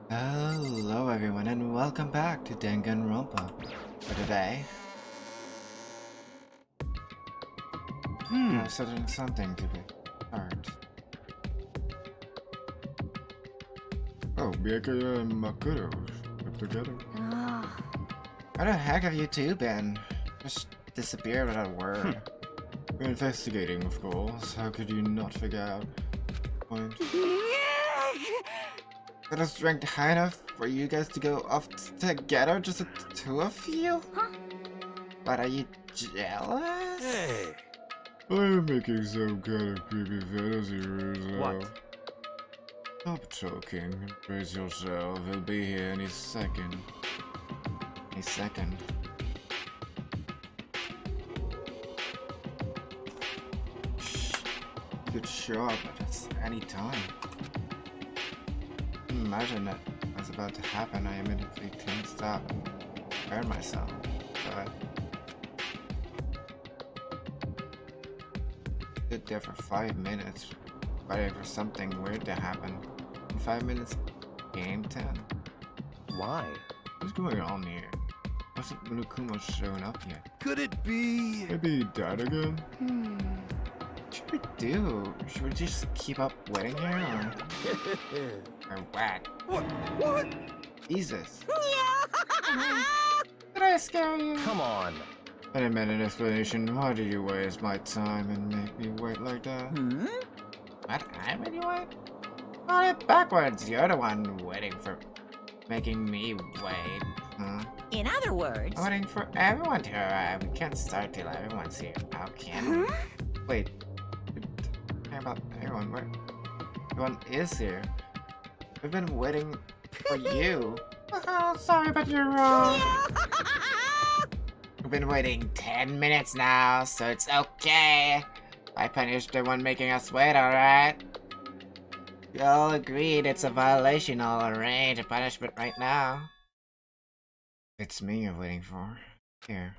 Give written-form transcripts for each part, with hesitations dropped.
Hello everyone and welcome back to Danganronpa. For today, I'm setting something to be hard. Oh, Miyake and Makoto up together. Where the heck have you two been? Just disappeared without a word. We're investigating, of course. How could you not figure out the point? Got a strength high enough for you guys to go off together, just the two of you? But are you jealous? Hey! I'm making some kind of creepy fantasy rules. What? Stop talking and brace yourself. He'll be here any second. A second. Shh. Could show up at any time. Imagine that was about to happen. I immediately tensed up and prepared myself. But stood there for 5 minutes, waiting for something weird to happen. In 5 minutes, game 10. Why? What's going on here? Wasn't Munokuma showing up yet? Could it be? Maybe he died again? What should we do? Should we just keep up waiting here, or what? What? Jesus. Did I scare you? Come on. I demand an explanation. Why did you waste my time and make me wait like that? What? I made you wait? Got it backwards. You're the one waiting for... making me wait. Huh? In other words, I'm waiting for everyone to arrive. We can't start till everyone's here. How can we? Wait. How about everyone? Where? Everyone is here. We've been waiting for you. Oh, sorry, but you're wrong. We've been waiting 10 minutes now, so it's okay. I punished the one making us wait, alright? We all agreed it's a violation. I'll arrange a punishment right now. It's me you're waiting for. Here.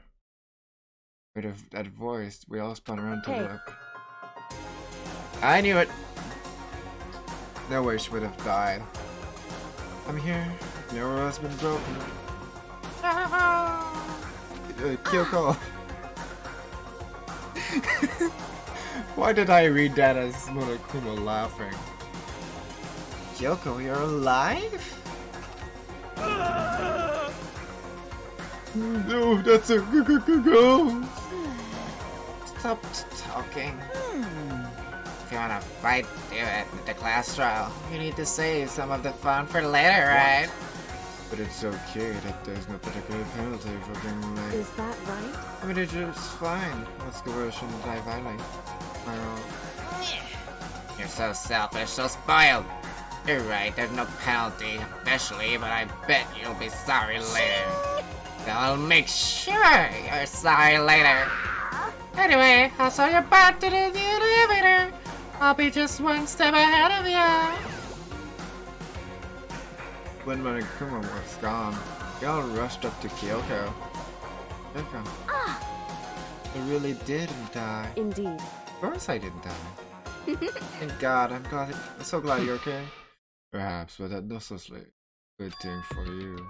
Rid of that voice, we all spun around to Hey. look. I knew it! No way she would have died. I'm here. No rule has been broken. Kyoko. Why did I read that as Monokuma laughing? Kyoko, you're alive? No, that's a ghost! Stop talking. If you wanna fight, do it at the class trial. You need to save some of the fun for later, right? But it's okay that there's no particular penalty for being late. is that right? I mean, it's just fine. Let's go rush and die violently. You're so selfish, so spoiled. You're right, there's no penalty officially, but I bet you'll be sorry later. I'll make sure you're sorry later. Anyway, I saw your butt to the elevator. I'll be just one step ahead of you. When Monokuma was gone, we all rushed up to Kyoko. Kyoko. I really didn't die. Indeed. Of course I didn't die. Thank God, I'm so glad you're okay. Perhaps, but that's not a good thing for you.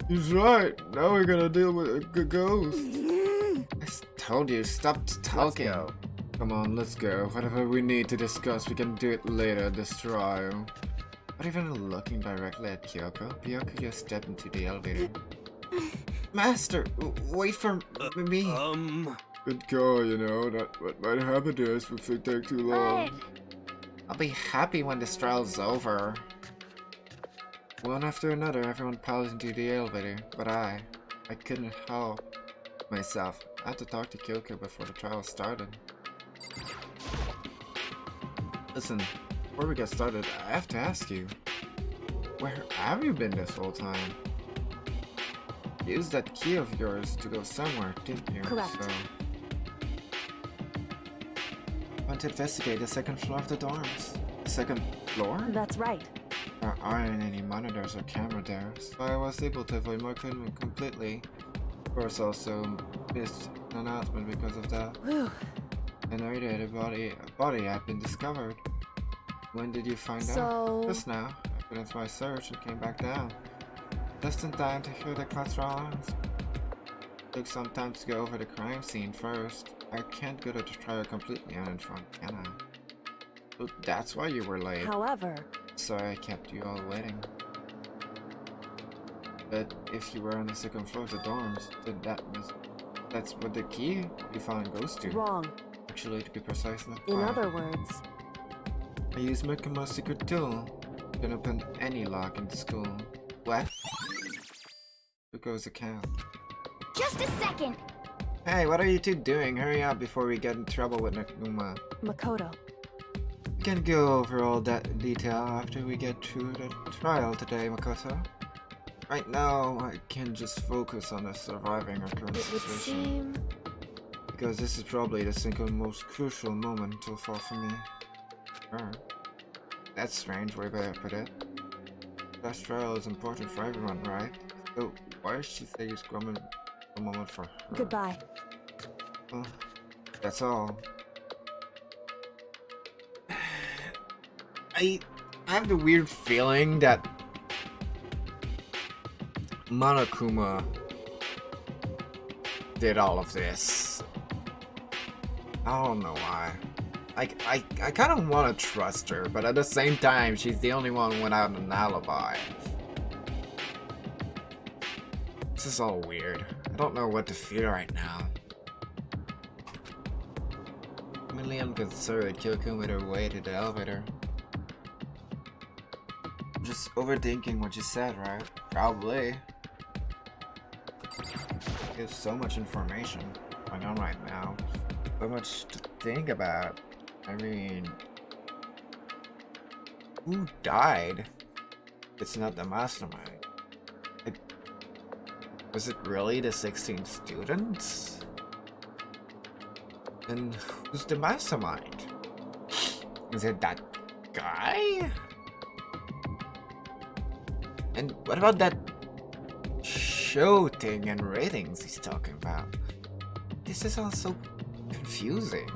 He's right. Now we're gonna deal with a ghost. I told you, stop talking. Let's go. Come on, let's go. Whatever we need to discuss, we can do it later at this trial. Not even looking directly at Kyoko, Kyoko just stepped into the elevator. Master, wait for me. Good call, you know. That what might happen to us if we take too long. I'll be happy when this trial's over. One after another, everyone piled into the elevator, but I couldn't help myself. I had to talk to Kyoko before the trial started. Listen, before we get started, I have to ask you, where have you been this whole time? You used that key of yours to go somewhere, didn't you? Correct. So, I want to investigate the second floor of the dorms. The second floor? That's right. There aren't any monitors or camera there, so I was able to avoid Markin completely. Of course, also missed an announcement because of that. Whew. I narrated a body had been discovered. When did you find out? So, Just now. finished my search and came back down. Just in time to hear the classrooms. Took some time to go over the crime scene first. I can't go to the trial completely uninformed, can I? But that's why you were late. However, Sorry I kept you all waiting. But if you were on the second floor of the dorms, then that's what the key you found goes to. wrong. Actually, to be precise, not In quite. other words, I used Makuma's secret tool. Can open any lock in the school. What? Because it can. Just a second. Hey, what are you two doing? Hurry up before we get in trouble with Nakuma. Makoto. We can go over all that detail after we get through the trial today, Makoto. Right now, I can just focus on surviving our current It would situation. seem... Because this is probably the single most crucial moment so far for me. Sure. That's strange way to put it. That trial is important for everyone, right? So why does she say it's a moment for her? Goodbye. Well, that's all. I have the weird feeling that Monokuma did all of this. I don't know why. I kind of want to trust her, but at the same time, she's the only one without an alibi. This is all weird. I don't know what to feel right now. Mainly I'm concerned Kyoko made her way to the elevator. Just overthinking what you said, right? Probably. There's so much information going on right now. So much to think about. I mean, who died? It's not the mastermind. Was it really the 16 students? Then who's the mastermind? Is it that guy? And what about that show thing and ratings he's talking about? This is all so confusing.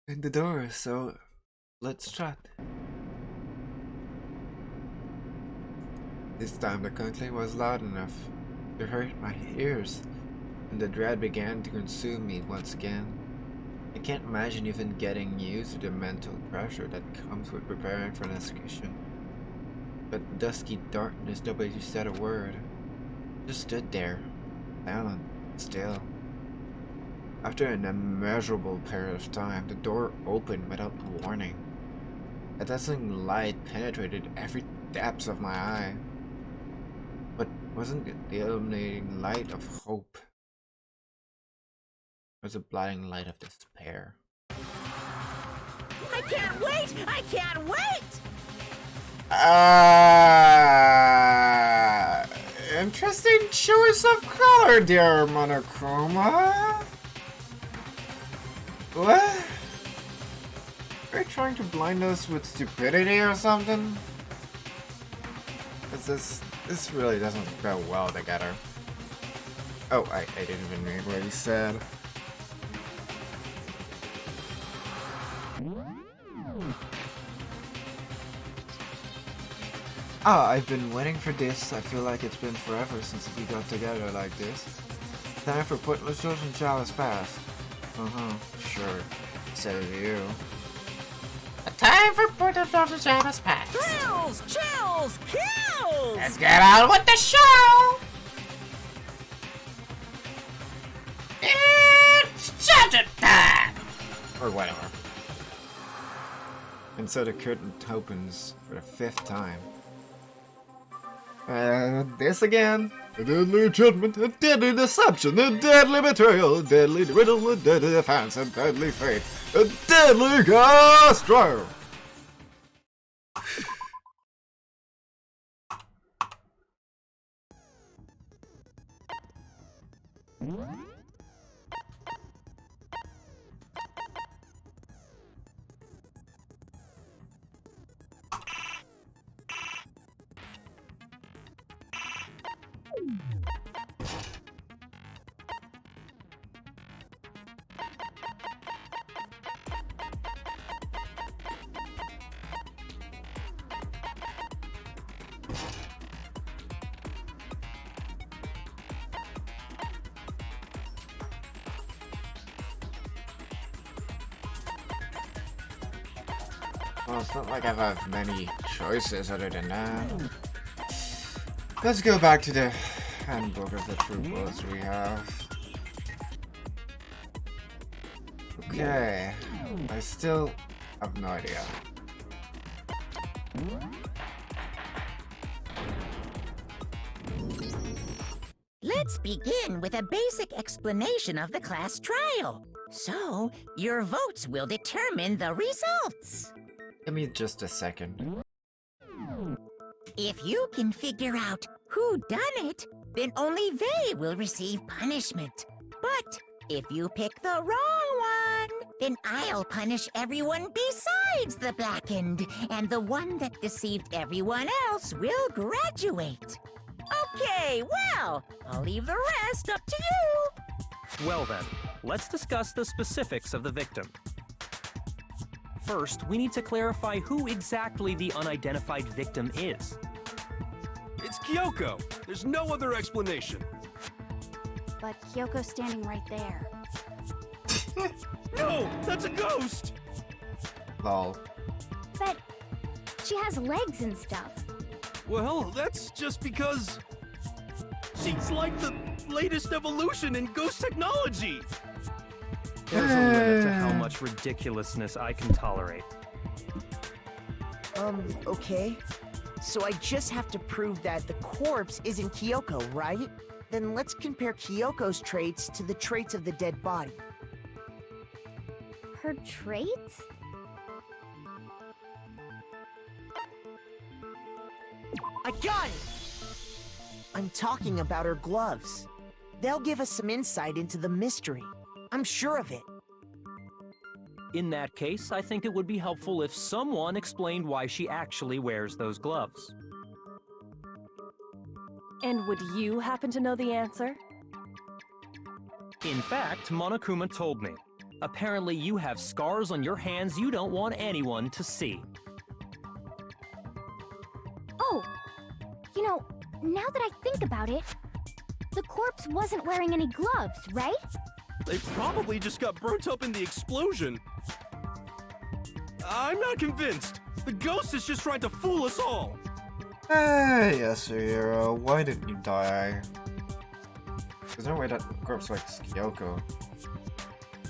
In the door, so let's chat. This time the clinking was loud enough to hurt my ears, and the dread began to consume me once again. I can't imagine even getting used to the mental pressure that comes with preparing for an execution. But dusky darkness, nobody said a word. Just stood there, silent, still. After an immeasurable period of time, the door opened without warning. A dazzling light penetrated every depth of my eye. But wasn't it the illuminating light of hope? It was a blinding light of despair. I can't wait! I can't wait! Interesting choice of color, dear Monokuma. What? Are you trying to blind us with stupidity or something? This really doesn't go well together. Oh, I didn't even read what he said. I've been waiting for this. I feel like it's been forever since we got together like this. Time for pointless and chalice past. Sure. So do you. A time for Portobello's Java's Pass. Thrills! Chills! Kills! Let's get on with the show! It's judgment time! Or whatever. And so the curtain opens for the 5th time. This again. A deadly judgment, a deadly deception, a deadly betrayal, a deadly riddle, a deadly offense, a deadly fate, a deadly gas trial. Well, it's not like I have many choices other than that. Let's go back to the handbook of the true bullets we have. Okay, I still have no idea. Let's begin with a basic explanation of the class trial. So, your votes will determine the results. Give me just a second. If you can figure out who done it, then only they will receive punishment. But if you pick the wrong one, then I'll punish everyone besides the blackened, and the one that deceived everyone else will graduate. Okay, well, I'll leave the rest up to you. Well then, let's discuss the specifics of the victim. First, we need to clarify who exactly the unidentified victim is. It's Kyoko. There's no other explanation. But Kyoko's standing right there. No, that's a ghost. Lol. But she has legs and stuff. Well, that's just because she's like the latest evolution in ghost technology. There's a limit to how much ridiculousness I can tolerate. Okay. So I just have to prove that the corpse isn't Kyoko, right? Then let's compare Kyoko's traits to the traits of the dead body. Her traits? I got it! I'm talking about her gloves. They'll give us some insight into the mystery. I'm sure of it. In that case, I think it would be helpful if someone explained why she actually wears those gloves. And would you happen to know the answer? In fact, Monokuma told me. Apparently you have scars on your hands you don't want anyone to see. Oh! You know, now that I think about it, the corpse wasn't wearing any gloves, right? They probably just got burnt up in the explosion. I'm not convinced. The ghost is just trying to fool us all. Hey, Yasuhiro, why didn't you die? There's no way that corpse likes Kyoko.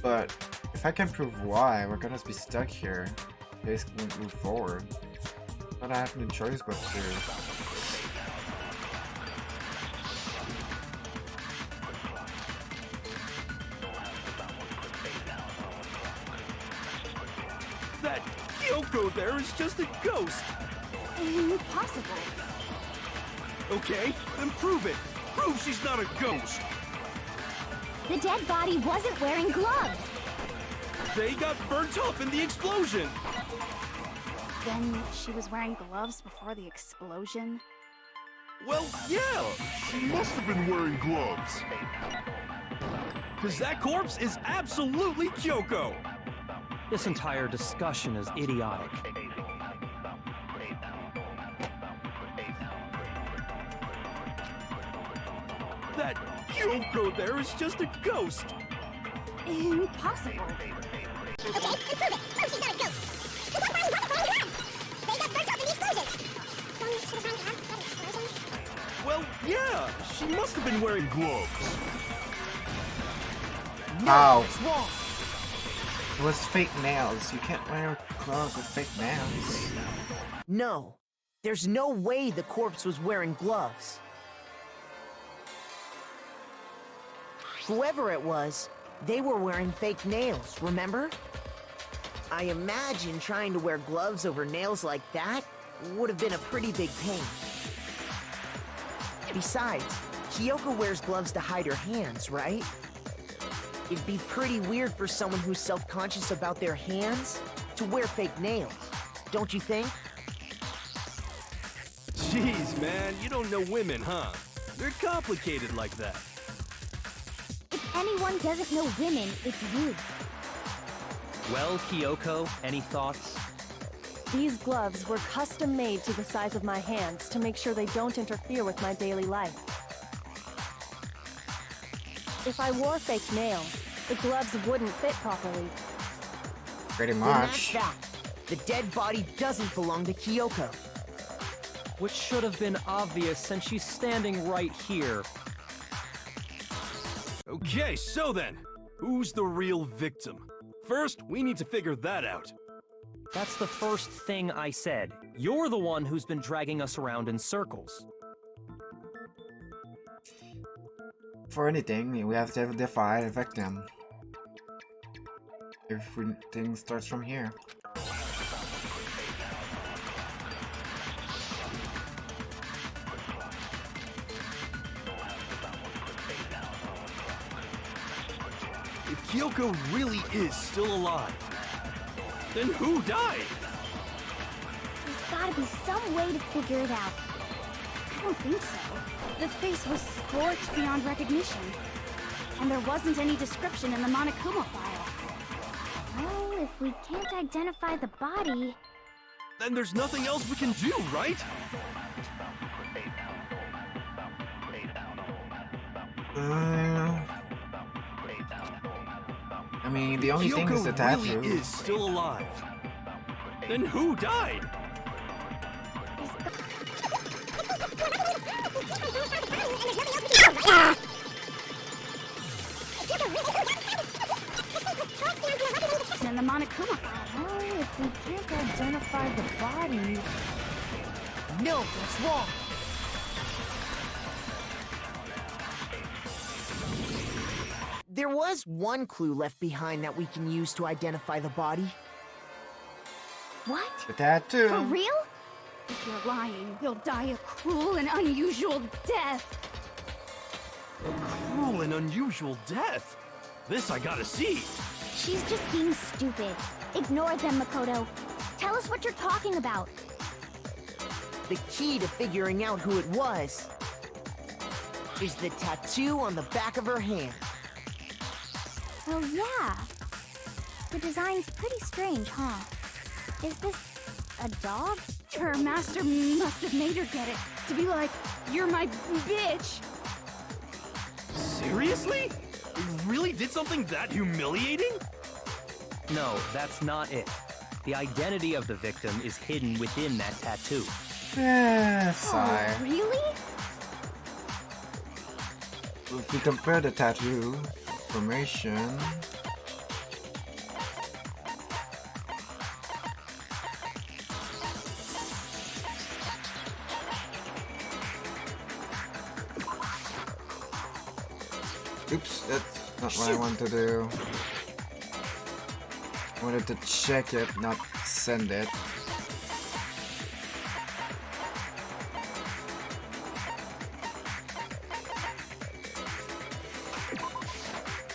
But if I can prove why, we're gonna be stuck here. Case won't move forward. But I have no choice but to. That Kyoko there is just a ghost. Impossible. Okay, then prove it. Prove she's not a ghost. The dead body wasn't wearing gloves. They got burnt up in the explosion. Then she was wearing gloves before the explosion? Well, yeah. She must have been wearing gloves. Because that corpse is absolutely Kyoko. This entire discussion is idiotic. That Kyoko there is just a ghost. Impossible. Okay, then prove it. Prove she's not a ghost. The dead body wasn't wearing gloves. They got burnt up in the explosion. Don't you should have found out that explosion? Well, yeah. She must have been wearing gloves. Ow. It's wrong. It was fake nails. You can't wear clothes with fake nails. No. There's no way the corpse was wearing gloves. Whoever it was, they were wearing fake nails, remember? I imagine trying to wear gloves over nails like that would have been a pretty big pain. Besides, Kyoko wears gloves to hide her hands, right? It'd be pretty weird for someone who's self-conscious about their hands to wear fake nails, don't you think? Jeez, man, you don't know women, huh? They're complicated like that. If anyone doesn't know women, it's you. Well, Kyoko, any thoughts? These gloves were custom made to the size of my hands to make sure they don't interfere with my daily life. If I wore fake nails, the gloves wouldn't fit properly. Pretty Then that's much. that. The dead body doesn't belong to Kyoko. Which should have been obvious since she's standing right here. Okay, so then, who's the real victim? First, we need to figure that out. That's the first thing I said. You're the one who's been dragging us around in circles. For anything, we have to identify the victim. Everything starts from here. If Kyoko really is still alive, then who died? There's gotta be some way to figure it out. I don't think so. The face was scorched beyond recognition. And there wasn't any description in the Monokuma file. Well, if we can't identify the body... Then there's nothing else we can do, right? I mean, the only thing is the tattoo. Kyoko really is still alive. Then who died? In the Monokuma file. Well, if we can't identify the body... No, that's wrong. There was one clue left behind that we can use to identify the body. What? The tattoo. For real? If you're lying, you'll die a cruel and unusual death. A cruel and unusual death? This I gotta see. She's just being stupid. Ignore them, Makoto. Tell us what you're talking about. The key to figuring out who it was is the tattoo on the back of her hand. Oh, yeah. The design's pretty strange, huh? Is this a dog? Her master must have made her get it. To be like, you're my bitch. Seriously? You really did something that humiliating? No, that's not it. The identity of the victim is hidden within that tattoo. Sigh. Oh, really? If we compare the tattoo formation, oops, that's not what I want to do. I wanted to check it, not send it.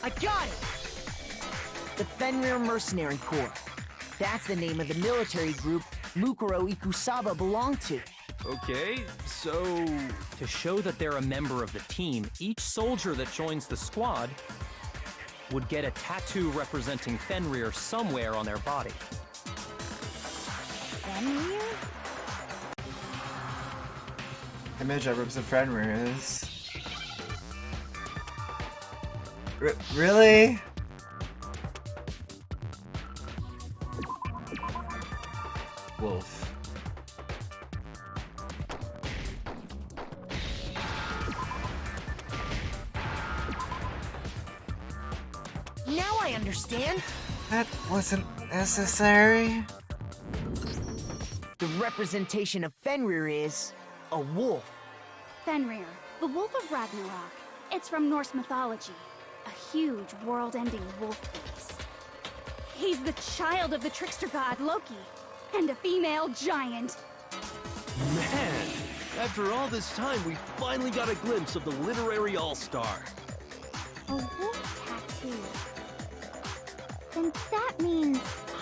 I got it! The Fenrir Mercenary Corps. That's the name of the military group Mukuro Ikusaba belonged to. Okay, so... To show that they're a member of the team, each soldier that joins the squad would get a tattoo representing Fenrir somewhere on their body. Fenrir? Image that represents Fenrir is... Really? Wolf. Now I understand. That wasn't necessary. The representation of Fenrir is a wolf. Fenrir, the Wolf of Ragnarok. It's from Norse mythology. A huge, world-ending wolf beast. He's the child of the trickster god Loki, and a female giant. Man, after all this time, we finally got a glimpse of the literary all-star. A wolf tattoo. Then that means...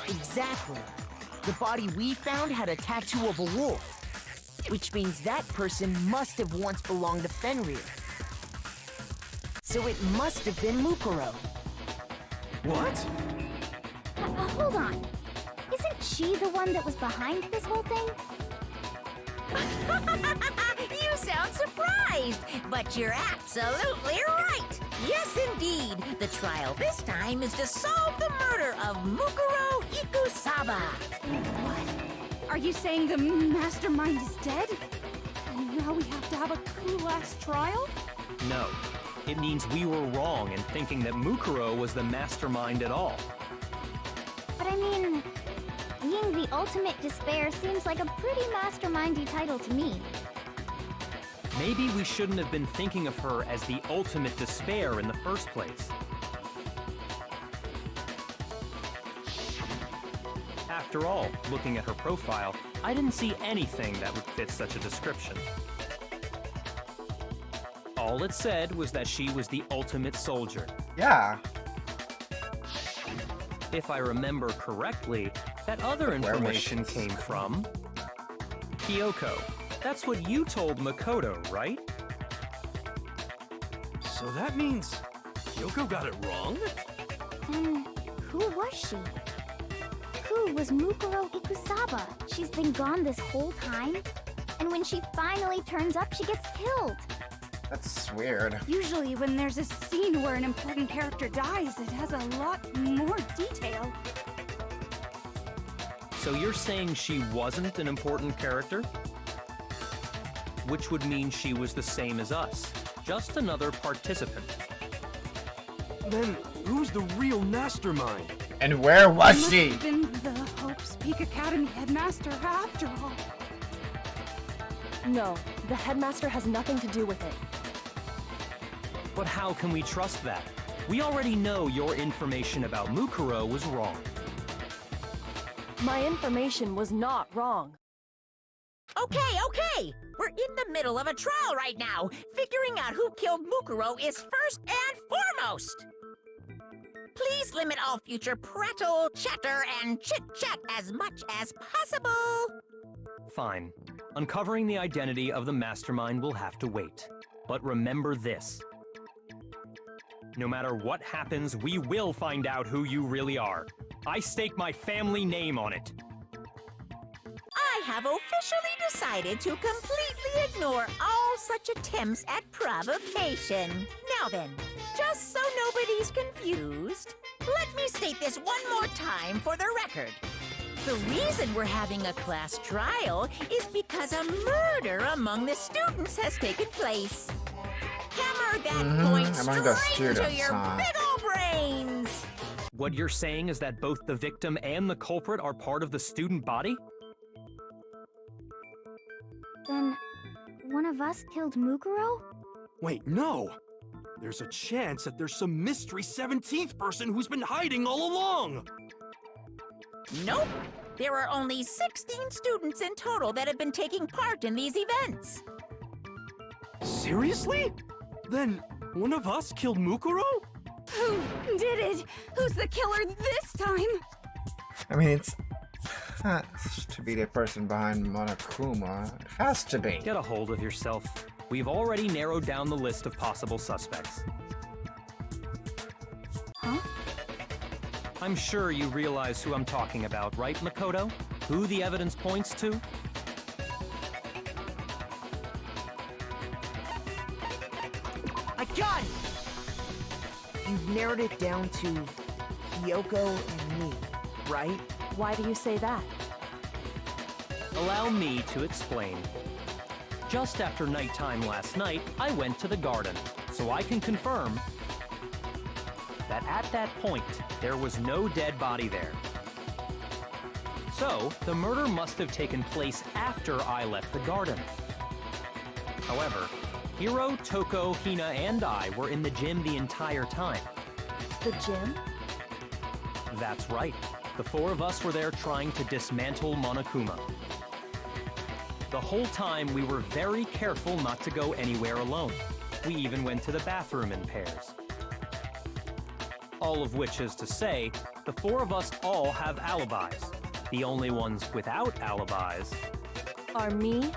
Exactly. The body we found had a tattoo of a wolf, which means that person must have once belonged to Fenrir. So it must have been Mukuro. What? Hold on. Isn't she the one that was behind this whole thing? You sound surprised, but you're absolutely right. Yes, indeed. The trial this time is to solve the murder of Mukuro Ikusaba. What? Are you saying the mastermind is dead? And now we have to have a coup last trial? No. It means we were wrong in thinking that Mukuro was the mastermind at all. But I mean, being the ultimate despair seems like a pretty mastermindy title to me. Maybe we shouldn't have been thinking of her as the ultimate despair in the first place. After all, looking at her profile, I didn't see anything that would fit such a description. All it said was that she was the ultimate soldier. Yeah. If I remember correctly, that other Where was information she? came from Kyoko. That's what you told Makoto, right? So that means Kyoko got it wrong? And who was she? Who was Mukuro Ikusaba? She's been gone this whole time? And when she finally turns up, she gets killed. That's weird. Usually when there's a scene where an important character dies, it has a lot more detail. So you're saying she wasn't an important character? Which would mean she was the same as us, just another participant. Then who's the real mastermind? And where was Must she? have been the Hope's Peak Academy headmaster after all. No, the headmaster has nothing to do with it. But how can we trust that? We already know your information about Mukuro was wrong. My information was not wrong. Okay. We're in the middle of a trial right now. Figuring out who killed Mukuro is first and foremost. Please limit all future prattle, chatter, and chit-chat as much as possible. Fine. Uncovering the identity of the mastermind will have to wait. But remember this. No matter what happens, we will find out who you really are. I stake my family name on it. I have officially decided to completely ignore all such attempts at provocation. Now then, just so nobody's confused, let me state this one more time for the record. The reason we're having a class trial is because a murder among the students has taken place. Hammer that point among the straight into students, your huh? big ol' brains! What you're saying is that both the victim and the culprit are part of the student body? Then, one of us killed Mukuro? Wait, no! There's a chance that there's some mystery 17th person who's been hiding all along! Nope. There are only 16 students in total that have been taking part in these events. Seriously? Then one of us killed Mukuro? Who did it? Who's the killer this time? I mean, it's has to be the person behind Monokuma. It has to be. Get a hold of yourself. We've already narrowed down the list of possible suspects. Huh? I'm sure you realize who I'm talking about, right, Makoto? Who the evidence points to? I got it! You've narrowed it down to Kyoko and me, right? Why do you say that? Allow me to explain. Just after nighttime last night, I went to the garden, so I can confirm that at that point, there was no dead body there. So, the murder must have taken place after I left the garden. However, Hiro, Toko, Hina, and I were in the gym the entire time. The gym? That's right. The four of us were there trying to dismantle Monokuma. The whole time, we were very careful not to go anywhere alone. We even went to the bathroom in pairs. All of which is to say, the four of us all have alibis. The only ones without alibis Are me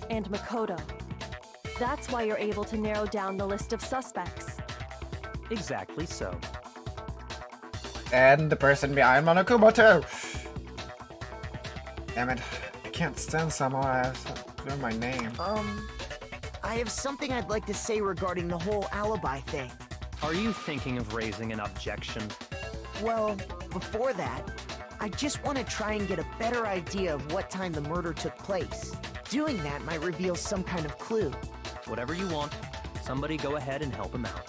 and Makoto. That's why you're able to narrow down the list of suspects. exactly so. And the person behind Monokuma too. Damn it. I can't stand someone I have to learn my name. I have something I'd like to say regarding the whole alibi thing. Are you thinking of raising an objection? Well, before that, I just want to try and get a better idea of what time the murder took place. Doing that might reveal some kind of clue. Whatever you want, somebody go ahead and help him out.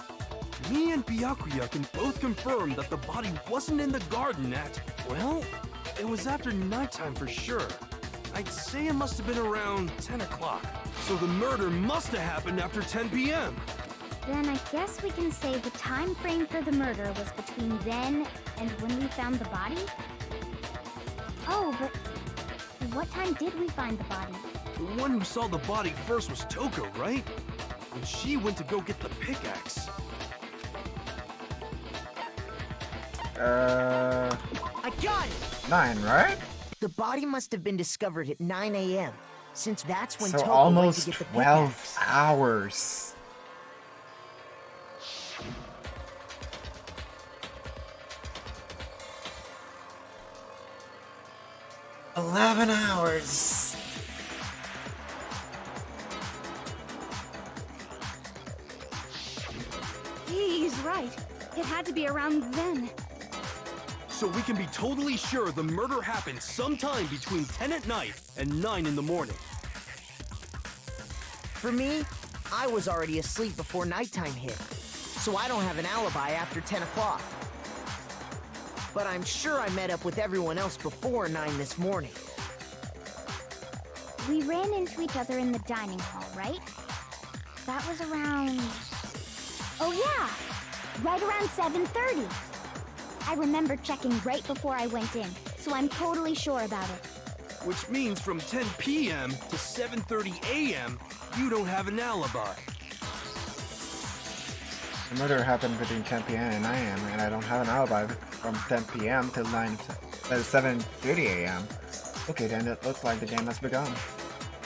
Me and Byakuya can both confirm that the body wasn't in the garden at, well, it was after nighttime for sure. I'd say it must have been around 10 o'clock. So the murder must have happened after 10 p.m. Then I guess we can say the time frame for the murder was between then and when we found the body? Oh, but what time did we find the body? The one who saw the body first was Toko, right? And she went to go get the pickaxe. I got it! 9, right? The body must have been discovered at 9 a.m., since that's when So Toko almost went to get the 12 pickaxe. hours. $11 hours. He's right. It had to be around then. So we can be totally sure the murder happened sometime between 10 at night and 9 in the morning. For me, I was already asleep before nighttime hit, so I don't have an alibi after 10 o'clock. But I'm sure I met up with everyone else before 9 this morning. We ran into each other in the dining hall, right? That was around... Oh yeah! Right around 7:30. I remember checking right before I went in, so I'm totally sure about it. Which means from 10 p.m. to 7:30 a.m., you don't have an alibi. The murder happened between 10 p.m. and 9 a.m. and I don't have an alibi from 10 p.m. till 7:30 a.m. Okay, then it looks like the game has begun.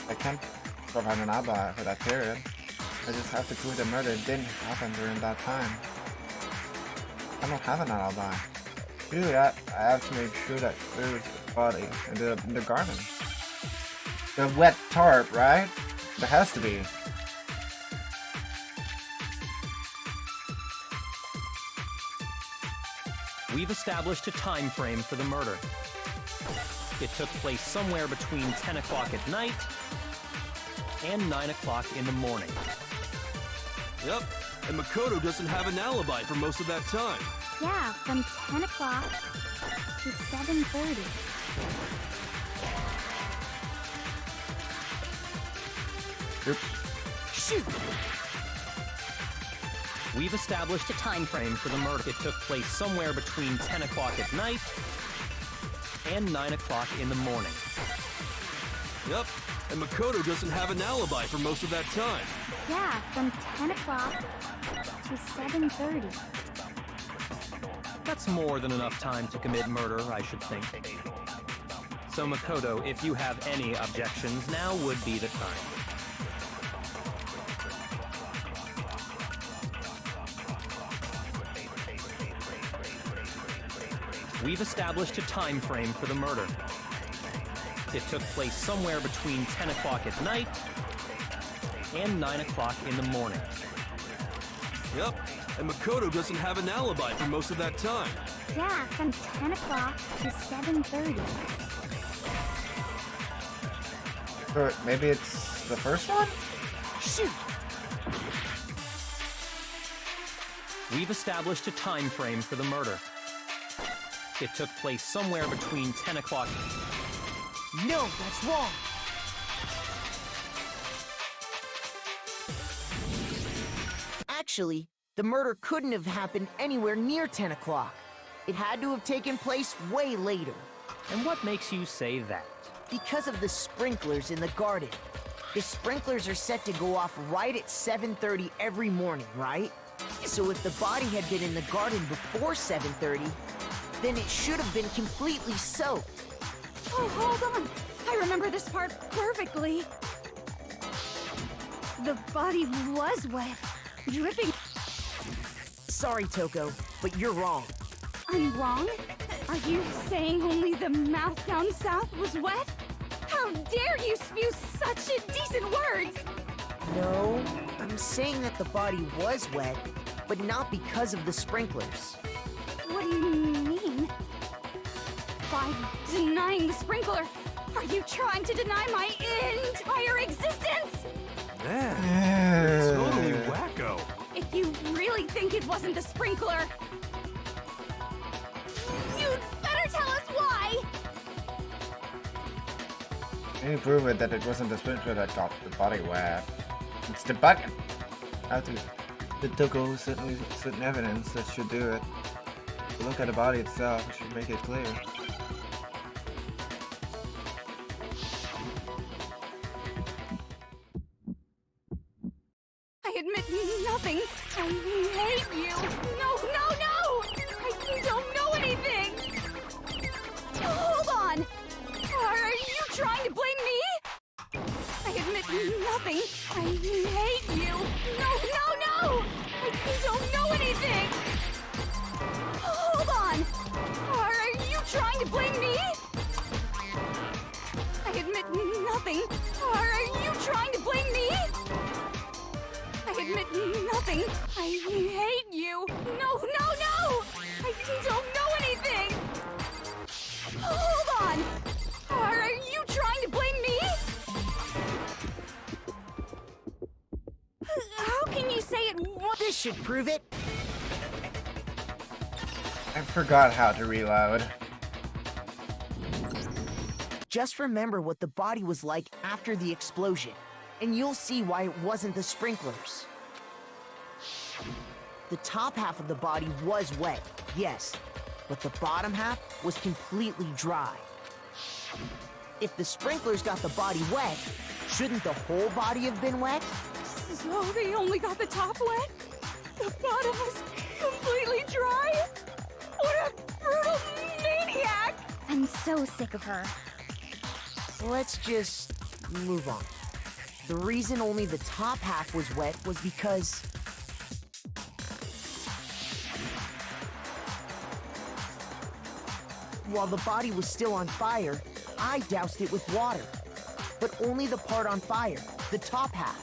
I can't provide an alibi for that period. I just have to prove the murder didn't happen during that time. I don't have an alibi. To do that, I have to make sure that there's a body in the garden. The wet tarp, right? There has to be. We've established a time frame for the murder. It took place somewhere between 10 o'clock at night and 9 o'clock in the morning. Yep, and Makoto doesn't have an alibi for most of that time. Yeah, from 10 o'clock to 7:30. Oops. Shoot! We've established a time frame for the murder. It took place somewhere between 10 o'clock at night and 9 o'clock in the morning. Yep, and Makoto doesn't have an alibi for most of that time. Yeah, from 10 o'clock to 7:30. That's more than enough time to commit murder, I should think. So Makoto, if you have any objections, now would be the time. We've established a time frame for the murder. It took place somewhere between 10 o'clock at night and 9 o'clock in the morning. Yep, and Makoto doesn't have an alibi for most of that time. Yeah, from 10 o'clock to 7:30. Or maybe it's the first one? Shoot! We've established a time frame for the murder. It took place somewhere between 10 o'clock... No, that's wrong! Actually, the murder couldn't have happened anywhere near 10 o'clock. It had to have taken place way later. And what makes you say that? Because of the sprinklers in the garden. The sprinklers are set to go off right at 7:30 every morning, right? So if the body had been in the garden before 7:30, then it should have been completely soaked. Oh, hold on. I remember this part perfectly. The body was wet, dripping. Sorry, Toko, but you're wrong. I'm wrong? Are you saying only the mouth down south was wet? How dare you spew such indecent words! No, I'm saying that the body was wet, but not because of the sprinklers. What do you mean? By denying the sprinkler, are you trying to deny my entire existence? Man, totally wacko. If you really think it wasn't the sprinkler, you'd better tell us why! Can you prove it that it wasn't the sprinkler that got the body wet? It's the bucket. The took certain evidence that should do it. To look at the body itself, it should make it clear. I admit nothing. I hate you. No, no, no! I don't know anything! Hold on! Are you trying to blame me? I admit nothing. I hate you. No, no, no! I don't know anything! Hold on! Are you trying to blame me? I admit nothing. Are you trying to blame me? I admit nothing. I hate you. No, no, no! I don't know anything! Hold on! Are you trying to blame me? How can you say it was— This should prove it. I forgot how to reload. Just remember what the body was like after the explosion, and you'll see why it wasn't the sprinklers. The top half of the body was wet, yes, but the bottom half was completely dry. If the sprinklers got the body wet, shouldn't the whole body have been wet? So they only got the top wet? The bottom was completely dry? What a brutal maniac! I'm so sick of her. Let's just move on. The reason only the top half was wet was because while the body was still on fire, I doused it with water. But only the part on fire, the top half.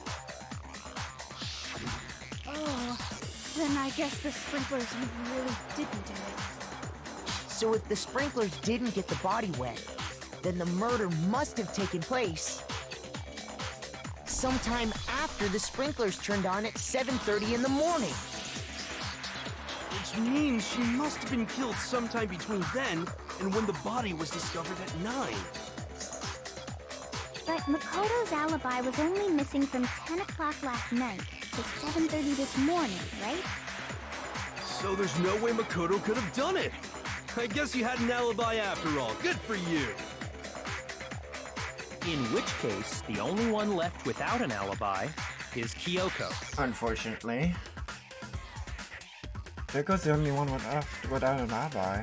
Oh, then I guess the sprinklers really didn't do it. So if the sprinklers didn't get the body wet, then the murder must have taken place sometime after the sprinklers turned on at 7:30 in the morning. Which means she must have been killed sometime between then and when the body was discovered at 9. But Makoto's alibi was only missing from 10 o'clock last night to 7:30 this morning, right? So there's no way Makoto could have done it. I guess you had an alibi after all. Good for you. In which case, the only one left without an alibi is Kyoko. Unfortunately. Kyoko's the only one without an alibi.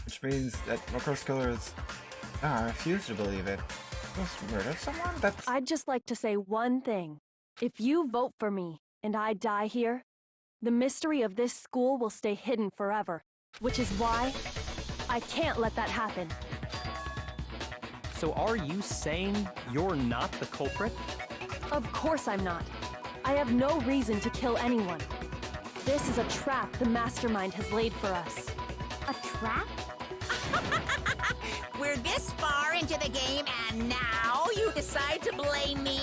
Which means that Makoto's killer is... I refuse to believe it. Just murdered someone? That's... I'd just like to say one thing. If you vote for me and I die here, the mystery of this school will stay hidden forever. Which is why I can't let that happen. So are you saying you're not the culprit? Of course I'm not. I have no reason to kill anyone. This is a trap the mastermind has laid for us. A trap? We're this far into the game and now you decide to blame me?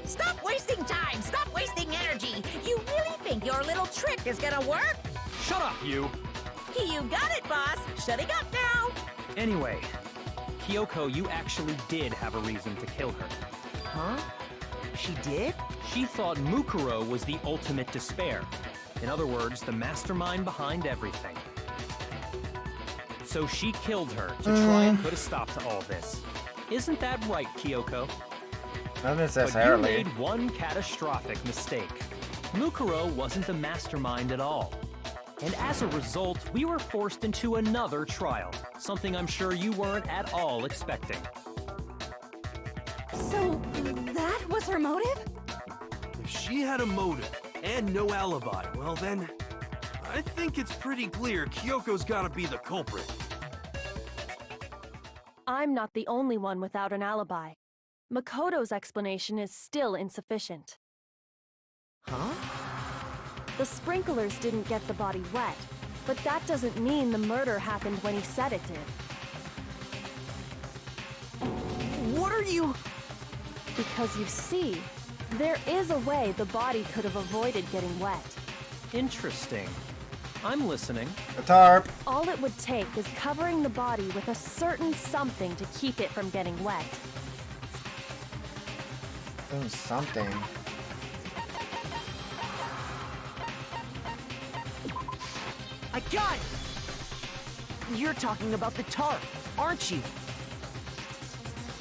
Stop wasting time! Stop wasting energy! You really think your little trick is gonna work? Shut up, you! You got it, boss! Shutting up now! Anyway, Kyoko, you actually did have a reason to kill her. Huh? She did? She thought Mukuro was the ultimate despair. In other words, the mastermind behind everything. So she killed her to try and put a stop to all this. Isn't that right, Kyoko? Not But necessarily. you made one catastrophic mistake. Mukuro wasn't the mastermind at all. And as a result, we were forced into another trial, something I'm sure you weren't at all expecting. So, that was her motive? If she had a motive and no alibi, well then, I think it's pretty clear Kyoko's gotta be the culprit. I'm not the only one without an alibi. Makoto's explanation is still insufficient. Huh? The sprinklers didn't get the body wet, but that doesn't mean the murder happened when he said it did. are you? Because you see, there is a way the body could have avoided getting wet. Interesting. I'm listening. A tarp. All it would take is covering the body with a certain something to keep it from getting wet. Something. I got it! You're talking about the tarp, aren't you?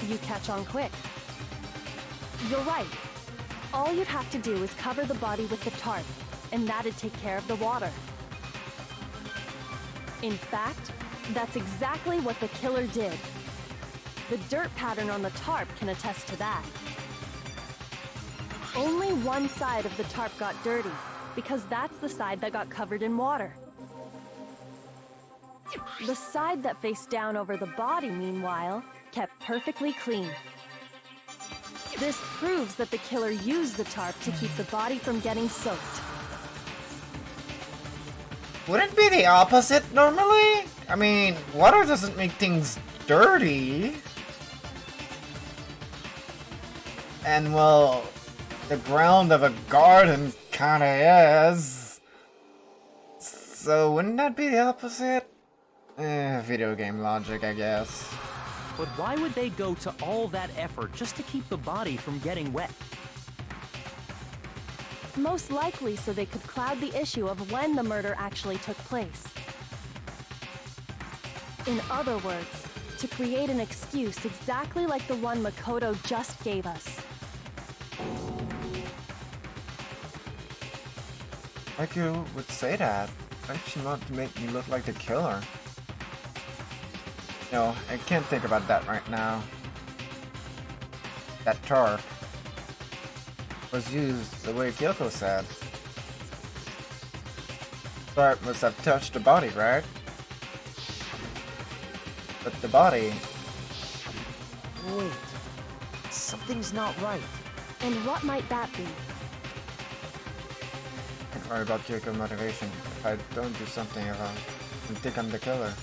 You catch on quick. You're right. All you'd have to do is cover the body with the tarp, and that'd take care of the water. In fact, that's exactly what the killer did. The dirt pattern on the tarp can attest to that. Only one side of the tarp got dirty, because that's the side that got covered in water. The side that faced down over the body, meanwhile, kept perfectly clean. This proves that the killer used the tarp to keep the body from getting soaked. Wouldn't it be the opposite normally? I mean, water doesn't make things dirty. And well, the ground of a garden kinda is. So wouldn't that be the opposite? Video game logic, I guess. But why would they go to all that effort just to keep the body from getting wet? Most likely so they could cloud the issue of when the murder actually took place. In other words, to create an excuse exactly like the one Makoto just gave us. Like you would say that. Why should you not make me look like the killer? No, I can't think about that right now. That tarp was used the way Kyoko said. Tarp must have touched the body, right? But the body... Wait, something's not right. And what might that be? Don't worry about Kyoko's motivation. If I don't do something about and think I'm the killer,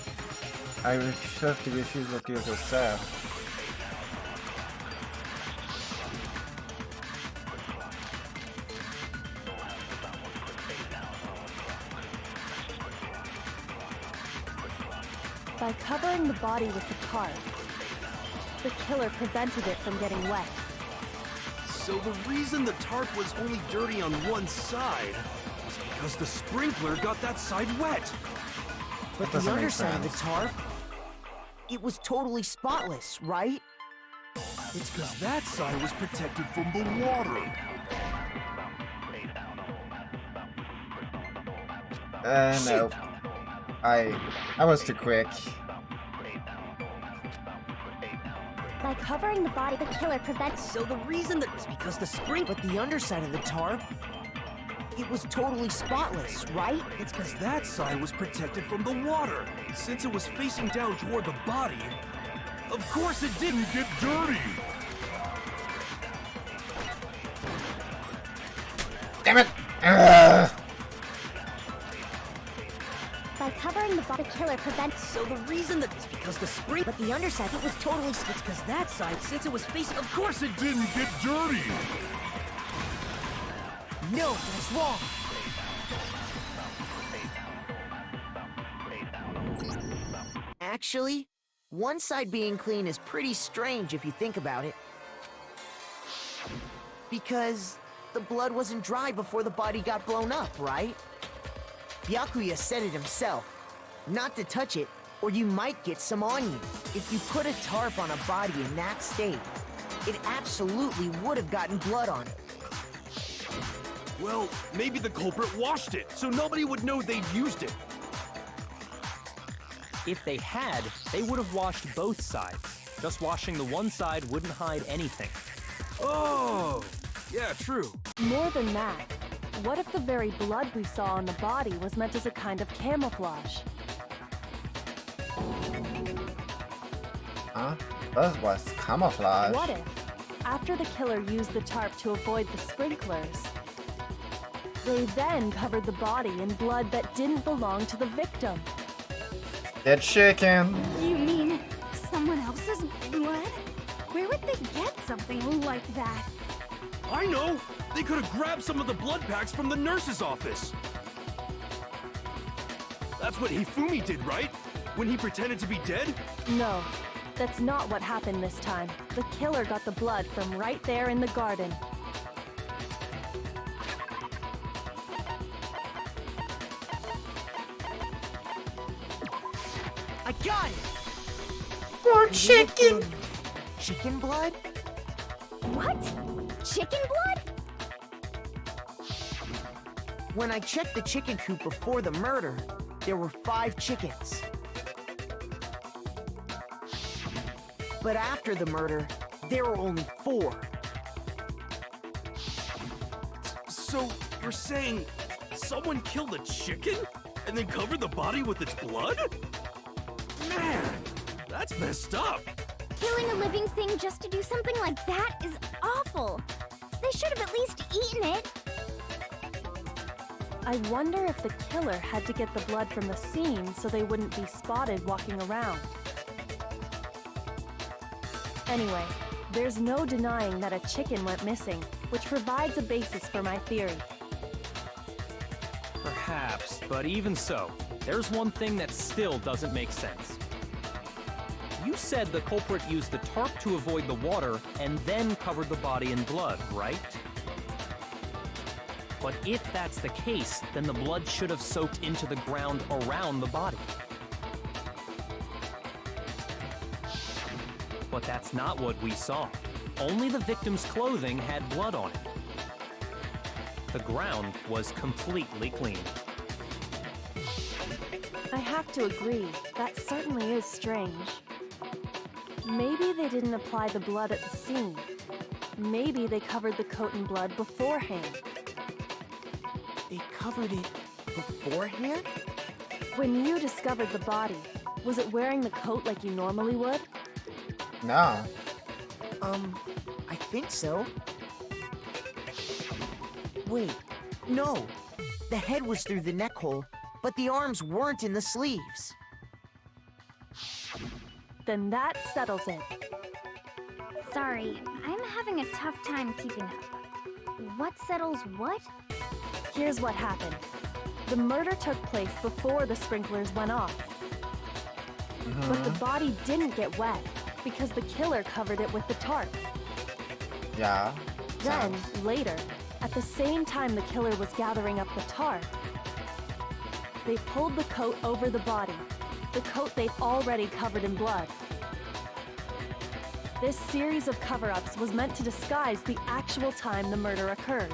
I have to refuse what Kyoko said. By covering the body with the tarp, the killer prevented it from getting wet. So the reason the tarp was only dirty on one side was because the sprinkler got that side wet. But That the doesn't make underside of the sense. tarp, it was totally spotless, right? It's because that side was protected from the water. No. I was too quick. By covering the body, the killer prevents. So the reason that it's because the sprinkler, but the underside of the tarp, it was totally spotless, right? It's because that side was protected from the water. Since it was facing down toward the body, of course it didn't get dirty. Damn it! Ugh. By covering the body, the killer prevents. So the reason that it's because the spring, but the underside, it was totally, it's because that side, since it was facing, of course it Didn't get dirty. No, that's wrong. Actually, one side being clean is pretty strange if you think about it. Because the blood wasn't dry before the body got blown up, right? Byakuya said it himself. Not to touch it, or you might get some on you. If you put a tarp on a body in that state, it absolutely would have gotten blood on it. Well, maybe the culprit washed it, so nobody would know they'd used it. If they had, they would have washed both sides. Just washing the one side wouldn't hide anything. Oh, yeah, true. More than that, what if the very blood we saw on the body was meant as a kind of camouflage? Huh? That was camouflage. What if, after the killer used the tarp to avoid the sprinklers, they then covered the body in blood that didn't belong to the victim? Dead chicken. You mean someone else's blood? Where would they get something like that? I know! They could have grabbed some of the blood packs from the nurse's office. That's what Hifumi did, right? When he pretended to be dead? No, that's not what happened this time. The killer got the blood from right there in the garden. I got it! Poor Maybe chicken! it's chicken blood? What? Chicken blood? When I checked the chicken coop before the murder, there were 5 chickens. But after the murder, there were only 4. So, you're saying someone killed a chicken and then covered the body with its blood? Man, that's messed up. Killing a living thing just to do something like that is awful. They should have at least eaten it. I wonder if the killer had to get the blood from the scene so they wouldn't be spotted walking around. Anyway, there's no denying that a chicken went missing, which provides a basis for my theory. Perhaps, but even so, there's one thing that still doesn't make sense. You said the culprit used the tarp to avoid the water and then covered the body in blood, right? But if that's the case, then the blood should have soaked into the ground around the body. But that's not what we saw. Only the victim's clothing had blood on it. The ground was completely clean. I have to agree, that certainly is strange. Maybe they didn't apply the blood at the scene. Maybe they covered the coat in blood beforehand. They covered it beforehand? When you discovered the body, was it wearing the coat like you normally would? No. I think so. Wait, no. The head was through the neck hole, but the arms weren't in the sleeves. Then that settles it. Sorry, I'm having a tough time keeping up. What settles what? Here's what happened. The murder took place before the sprinklers went off. But the body didn't get wet because the killer covered it with the tarp. Yeah. Then, later, at the same time the killer was gathering up the tarp, they pulled the coat over the body, the coat they'd already covered in blood. This series of cover-ups was meant to disguise the actual time the murder occurred.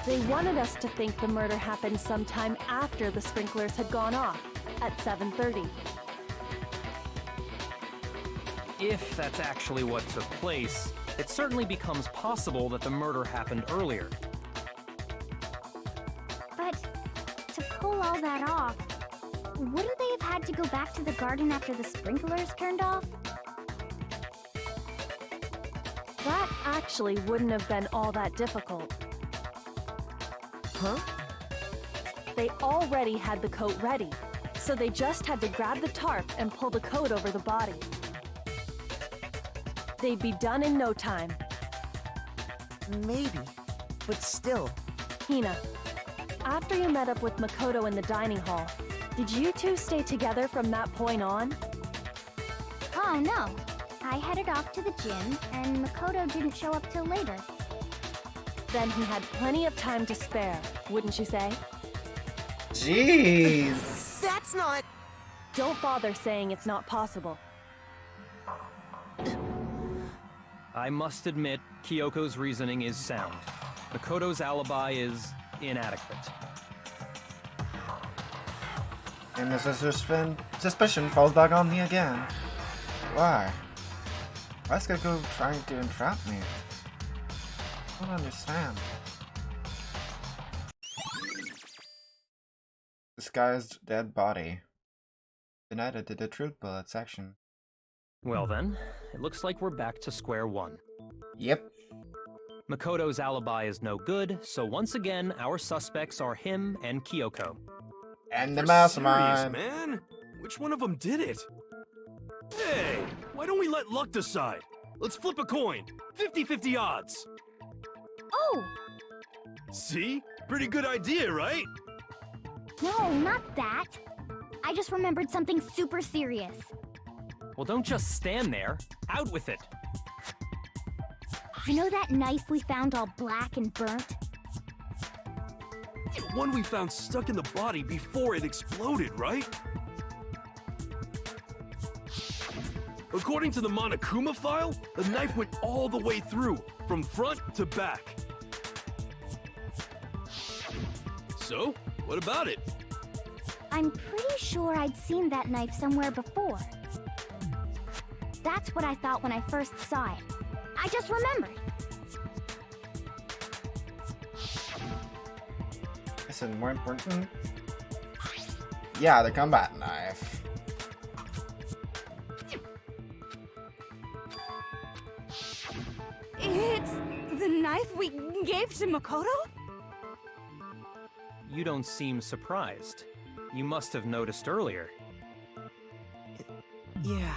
They wanted us to think the murder happened sometime after the sprinklers had gone off, at 7:30. If that's actually what took place, it certainly becomes possible that the murder happened earlier. But to pull all that off, wouldn't they have had to go back to the garden after the sprinklers turned off? That actually wouldn't have been all that difficult. Huh? They already had the coat ready, so they just had to grab the tarp and pull the coat over the body. They'd be done in no time. Maybe, but still. Hina, after you met up with Makoto in the dining hall, did you two stay together from that point on? Oh no. I headed off to the gym, and Makoto didn't show up till later. Then he had plenty of time to spare, wouldn't you say? Jeez. That's not... Don't bother saying it's not possible. I must admit, Kyoko's reasoning is sound. Makoto's alibi is inadequate. And the suspicion falls back on me again. Why? Why is Goku trying to entrap me? I don't understand. Disguised dead body. United to the truth bullet section. Well then, it looks like we're back to square one. Yep. Makoto's alibi is no good, so once again, our suspects are him and Kyoko. And the You're mastermind. serious, man? Which one of them did it? Hey, why don't we let luck decide? Let's flip a coin. 50-50 odds. Oh, See? Pretty good idea, right? no, not that. I just remembered something super serious. Well, don't just stand there. Out with it. You know that knife we found all black and burnt? The one we found stuck in the body before it exploded, right? According to the Monokuma file, the knife went all the way through, from front to back. So, what about it? I'm pretty sure I'd seen that knife somewhere before. That's what I thought when I first saw it. I just remembered. Listen, more important? Yeah, the combat knife. It's the knife we gave to Makoto? You don't seem surprised. You must have noticed earlier. Yeah,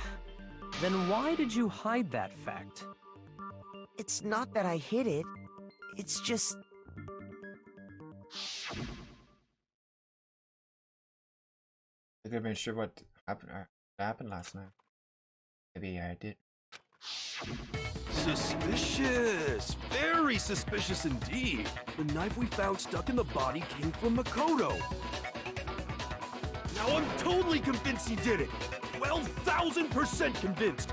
Then why did you hide that fact? it's not that I hid it. It's just... I could have been sure what happened last night. Maybe I did. Suspicious! Very suspicious indeed. The knife we found stuck in the body came from Makoto. Now I'm totally convinced he did it. 12,000% convinced.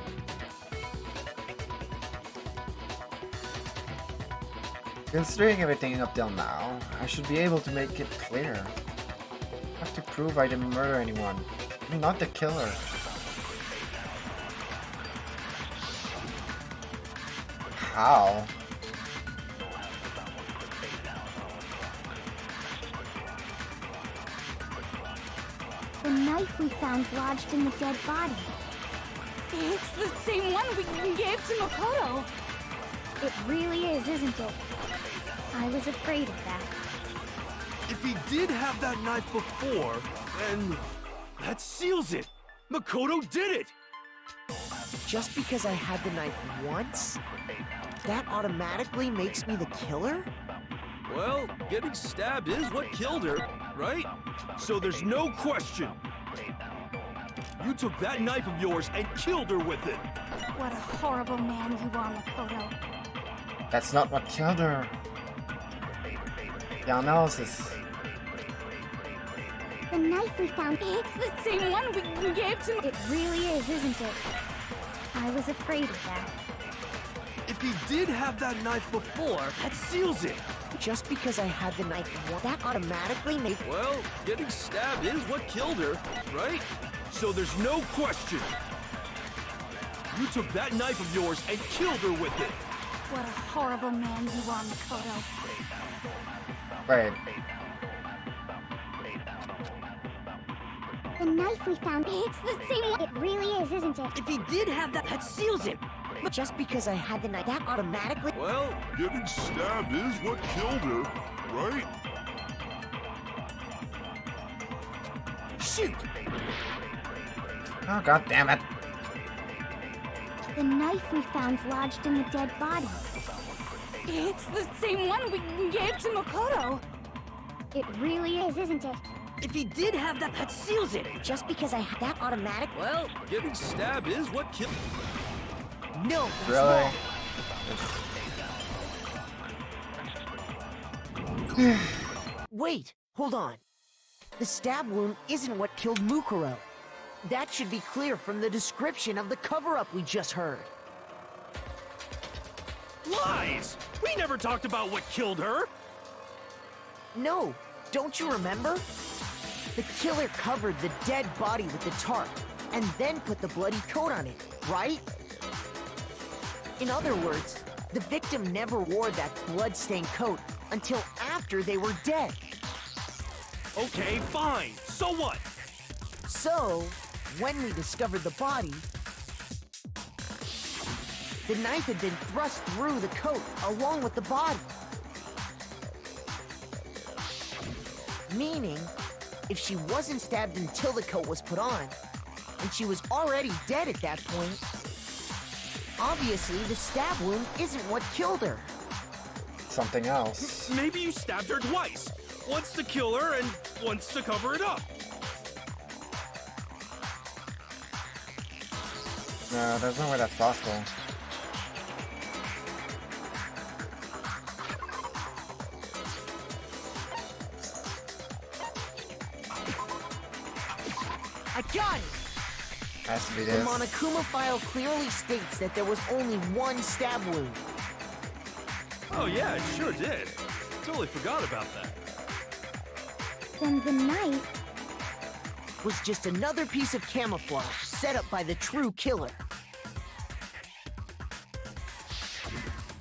Considering everything up till now, I should be able to make it clear. I have to prove I didn't murder anyone. I mean, not the killer. How? The knife we found lodged in the dead body. It's the same one we gave to Makoto. It really is, isn't it? I was afraid of that. If he did have that knife before, then that seals it. Makoto did it. Just because I had the knife once, that automatically makes me the killer? Well, getting stabbed is what killed her, right? So there's no question. You took that knife of yours and killed her with it. What a horrible man you are, Makoto. That's not what killed her. The analysis. The knife we found, It's the same one we gave to... it really is, isn't it? I was afraid of that. If he did have that knife before, that seals it. Just because I had the knife once, that automatically makes... Well, getting stabbed is what killed her, right? So there's no question. You took that knife of yours and killed her with it. What a horrible man you are, Makoto. Right. The knife we found, it's the same one. It really is, isn't it? If he did have that seals it. Just because I had the knife, that automatically... Well, getting stabbed is what killed her, right? Shoot! Oh, god damn it. The knife we found lodged in the dead body. It's the same one we gave to Makoto. It really is, isn't it? If he did have that seals it. Just because I had that automatic... Well, getting stabbed is what killed... No, that's Really? wrong. Wait, hold on. The stab wound isn't what killed Mukuro. That should be clear from the description of the cover-up we just heard. Lies! We never talked about what killed her! No, don't you remember? The killer covered the dead body with the tarp, and then put the bloody coat on it, right? In other words, the victim never wore that blood-stained coat until after they were dead. Okay, fine. So what? So, when we discovered the body, the knife had been thrust through the coat along with the body. Meaning, if she wasn't stabbed until the coat was put on, and she was already dead at that point. Obviously, the stab wound isn't what killed her. Something else. Maybe you stabbed her twice. Once to kill her and once to cover it up. No, there's no way that's possible. I got it! Has to be The this. Monokuma file clearly states that there was only one stab wound. Oh yeah, it sure did. Totally forgot about that. Then the knife... Was just another piece of camouflage set up by the true killer.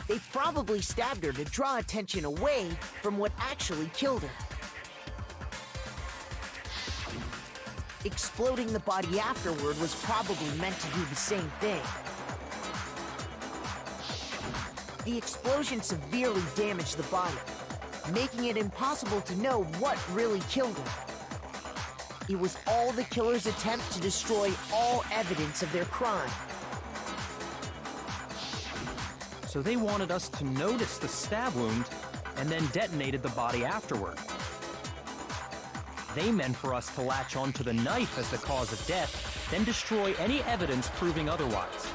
They probably stabbed her to draw attention away from what actually killed her. Exploding the body afterward was probably meant to do the same thing. The explosion severely damaged the body, making it impossible to know what really killed her. It was all the killer's attempt to destroy all evidence of their crime. So they wanted us to notice the stab wound and then detonated the body afterward. They meant for us to latch onto the knife as the cause of death, then destroy any evidence proving otherwise.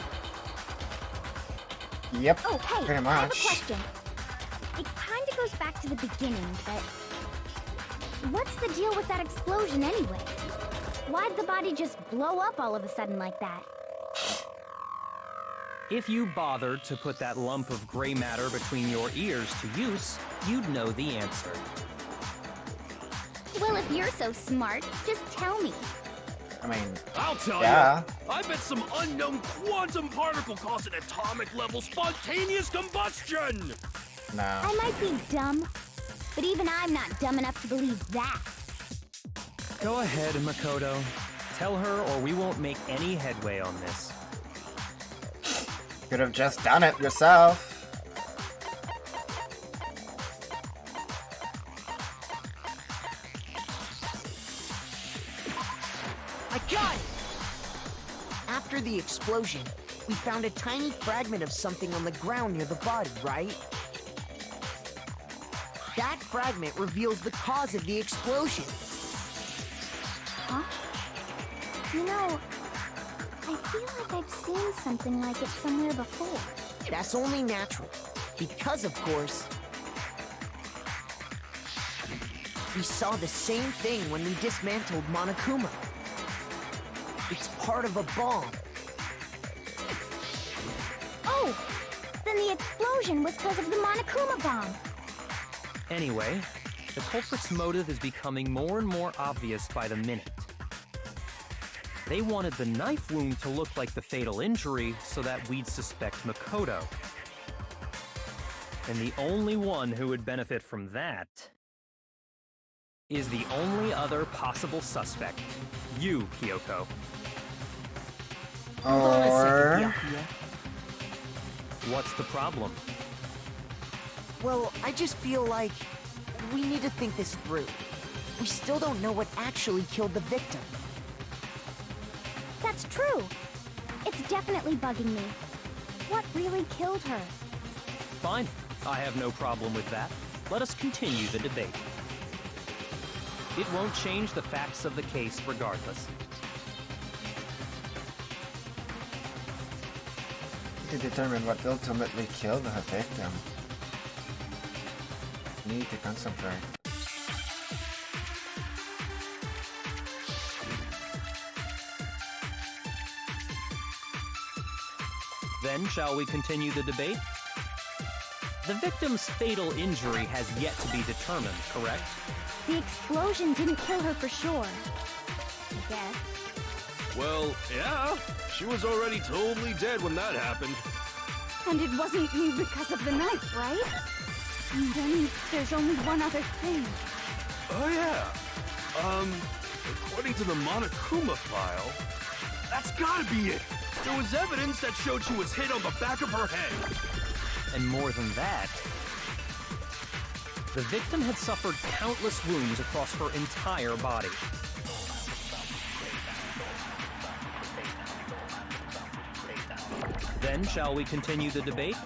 Yep, Oh, hey, pretty I have a much. question. It kind of goes back to the beginning, but... What's the deal with that explosion anyway? Why'd the body just blow up all of a sudden like that? If you bothered to put that lump of gray matter between your ears to use, you'd know the answer. Well, if you're so smart, just tell me. I mean, I'll tell yeah. you. I bet some unknown quantum particle caused an atomic level spontaneous combustion. No. I might be dumb, but even I'm not dumb enough to believe that. Go ahead, Makoto. Tell her or we won't make any headway on this. Could have just done it yourself. I got it! After the explosion, we found a tiny fragment of something on the ground near the body, right? That fragment reveals the cause of the explosion. Huh? You know, I feel like I've seen something like it somewhere before. That's only natural, because of course, we saw the same thing when we dismantled Monokuma. It's part of a bomb. Oh! Then the explosion was because of the Monokuma bomb. Anyway, the culprit's motive is becoming more and more obvious by the minute. They wanted the knife wound to look like the fatal injury so that we'd suspect Makoto. And the only one who would benefit from that is the only other possible suspect, you, Kyoko. Hold on a second, Or... Byakuya. What's the problem? Well, I just feel like we need to think this through. We still don't know what actually killed the victim. That's true. It's definitely bugging me. What really killed her? Fine, I have no problem with that. Let us continue the debate. It won't change the facts of the case regardless. To determine what ultimately killed her victim. Need to concentrate. Then, shall we continue the debate? The victim's fatal injury has yet to be determined, correct? The explosion didn't kill her for sure. I guess. Well, yeah. She was already totally dead when that happened. And it wasn't because of the knife, right? And then there's only one other thing. Oh yeah. According to the Monokuma file, that's gotta be it. There was evidence that showed she was hit on the back of her head. And more than that, the victim had suffered countless wounds across her entire body. Then, shall we continue the debate?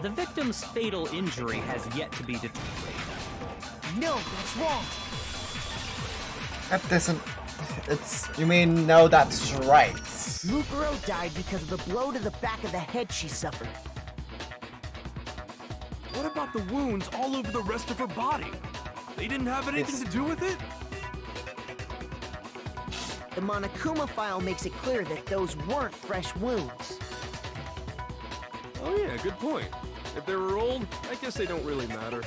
The victim's fatal injury has yet to be determined. No, that's wrong. That doesn't... It's... You mean, no, that's right. Mukuro died because of the blow to the back of the head she suffered. What about the wounds all over the rest of her body? They didn't have anything to do with it? The Monokuma file makes it clear that those weren't fresh wounds. Oh yeah, good point. If they were old, I guess they don't really matter.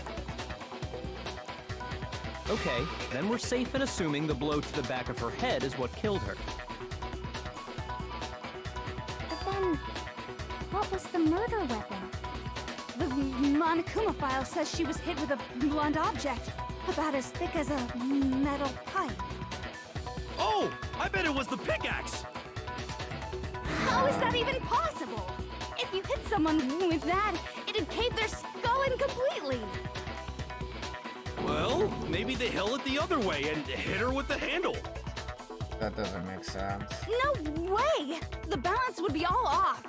Okay, then we're safe in assuming the blow to the back of her head is what killed her. But then, what was the murder weapon? The Monokuma file says she was hit with a blunt object, about as thick as a metal pipe. Oh, I bet it was the pickaxe! How is that even possible? If you hit someone with that, it'd cave their skull in completely. Well, maybe they held it the other way and hit her with the handle. That doesn't make sense. No way! The balance would be all off.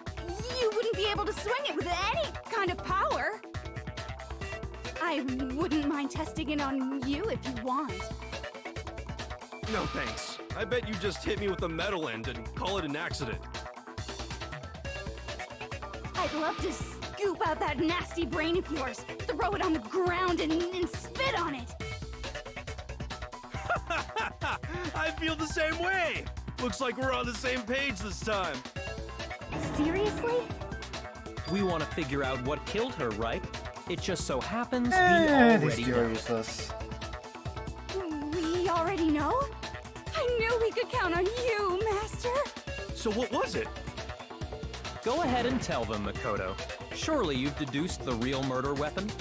You wouldn't be able to swing it with any kind of power. I wouldn't mind testing it on you if you want. No thanks. I bet you just hit me with the metal end and call it an accident. I'd love to scoop out that nasty brain of yours, throw it on the ground and spit on it. I feel the same way! Looks like we're on the same page this time. Seriously? We want to figure out what killed her, right? It just so happens we These already two are know. useless. We already know? I knew we could count on you, Master. So what was it? Go ahead and tell them, Makoto. Surely you've deduced the real murder weapon?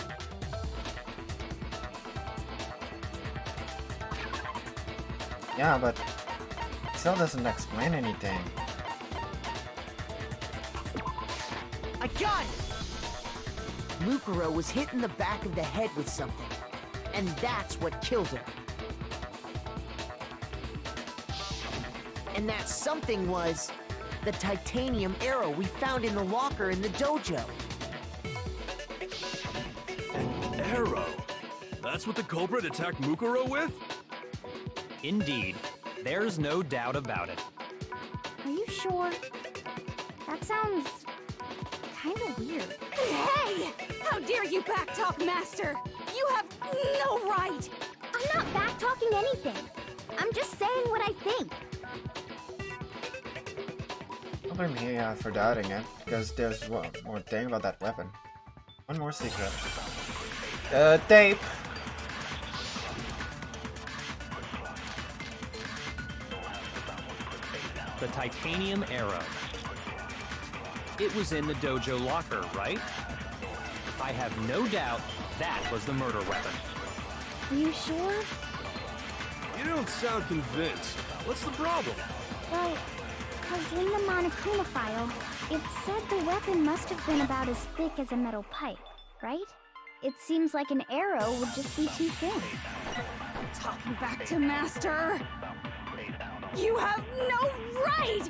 Yeah, but it still doesn't explain anything. I got it! Mukuro was hit in the back of the head with something, and that's what killed her. And that something was the titanium arrow we found in the locker in the dojo. An arrow? That's what the culprit attacked Mukuro with? Indeed. There's no doubt about it. Are you sure? That sounds kinda weird. Hey! How dare you backtalk, Master? You have no right! I'm not back-talking anything. I'm just saying what I think. Don't blame me for doubting it, because there's one more thing about that weapon. One more secret. Tape! The titanium arrow. It was in the dojo locker, right? I have no doubt that was the murder weapon. Are you sure? You don't sound convinced. What's the problem? Well, because in the Monokuma file, it said the weapon must have been about as thick as a metal pipe, right? It seems like an arrow would just be too thin. Talking back to Master! You have no right!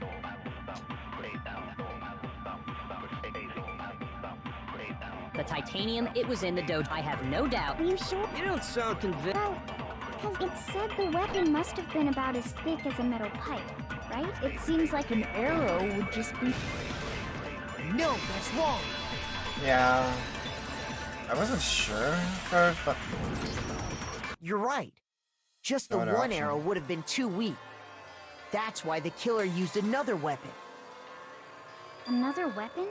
The titanium, it was in the dojo. I have no doubt. Are you sure? You don't sound convinced. Well, because it said the weapon must have been about as thick as a metal pipe, right? It seems like an arrow would just be... No, that's wrong. Yeah. I wasn't sure first, but... You're right. Just the Not one option. arrow would have been too weak. That's why the killer used another weapon. Another weapon?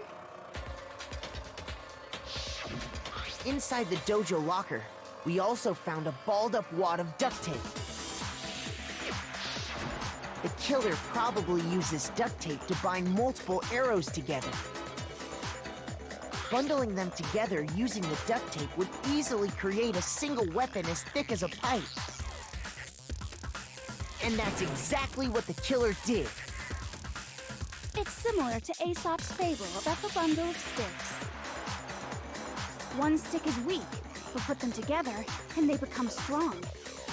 Inside the dojo locker, we also found a balled-up wad of duct tape. The killer probably uses duct tape to bind multiple arrows together. Bundling them together using the duct tape would easily create a single weapon as thick as a pipe. And that's exactly what the killer did. It's similar to Aesop's fable about the bundle of sticks. One stick is weak, but put them together, and they become strong.